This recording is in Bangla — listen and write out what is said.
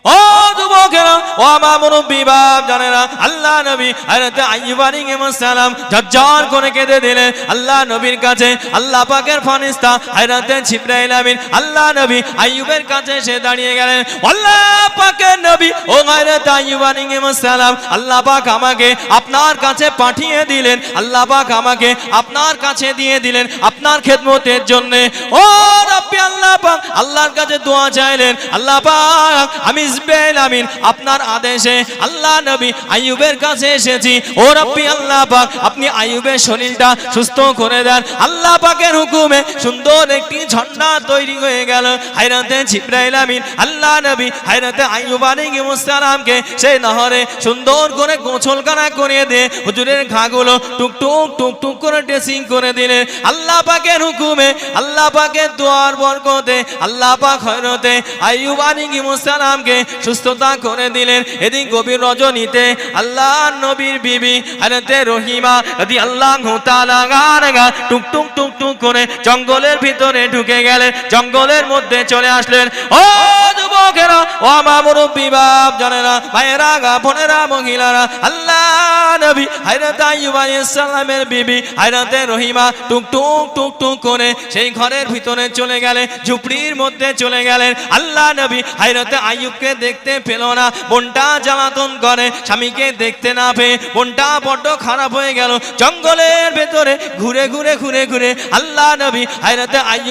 ও যুবকেরা, ও আমার মুরব্বি বাপ জানেরা, আল্লাহ নবী হযরত আইয়ুব আলাইহিস সালাম ঝরঝর করে কেঁদে দিলেন আল্লাহ নবীর কাছে। আল্লাহ পাকের ফেরেশতা হযরত জিবরাইল আমিন আল্লাহ নবী আইয়ুবের কাছে এসে দাঁড়িয়ে গেলেন। আল্লাহ পাকের নবী ও হযরত আইয়ুব আলাইহিস সালাম, আল্লাহ পাক আমাকে আপনার কাছে পাঠিয়ে দিলেন, আল্লাহ পাক আমাকে আপনার কাছে দিয়ে দিলেন আপনার খেদমতের জন্য। ও রব্বি আল্লাহ পাক আল্লাহর কাছে দোয়া চাইলেন, আল্লাহ পাক আমি জিবরাইল আমিন আপনার আদেশে আল্লাহ নবী আইয়ুবের কাছে এসেছি। ও রব্বি আল্লাহ পাক আপনি আইয়ুবের শরীরটা সুস্থ করে দেন। আল্লাহ পাকের হুকুমে সুন্দর একটি ঝর্ণা তৈরি হয়ে গেল। হযরত জিবরাইল আমিন আল্লাহ নবী হযরত আইয়ুব আলাইহিস সালামকে সেই নহরে সুন্দর করে গোসলখানা করে দিয়ে হুজুরের ঘাগুলো টুকটুক টুকটুক করে ড্রেসিং করে দিলেন। আল্লাহ পাকের হুকুমে আল্লাহ পাকের দোয়ার বরকতে আল্লাহ পাক হযরত আইয়ুব আলাইহিস সালামকে সুস্থতা করে দিলেন। এদিন গভীর রজনীতে আল্লাহ নবীর বিবি হযরত রহিমা রাদিয়াল্লাহু তাআলা আনহা টুকটুক টুকটুক করে জঙ্গলের ভিতরে ঢুকে গেলেন, জঙ্গলের মধ্যে চলে আসলেন। ও যুবকেরা, ও আমার মুরব্বি বাপ জানেরা, ভাইয়েরা, বোনেরা, মহিলারা, আল্লাহ নবী হযরত আইয়ুব আলাইহিস সালামের বিবি হযরত রহিমা টুকটুক টুকটুক করে সেই ঘরের ভিতরে চলে গেলেন, ঝুপড়ির মধ্যে চলে গেলেন। আল্লাহ নবী হযরত আইয়ুবকে দেখতে পেল না, মনটা জ্বালাতন করে, স্বামীকে দেখতে না পেয়ে মনটা বড্ড খারাপ হয়ে গেল। জঙ্গলের ভেতরে ঘুরে ঘুরে ঘুরে ঘুরে আল্লাহ নবী হযরত আইয়ুব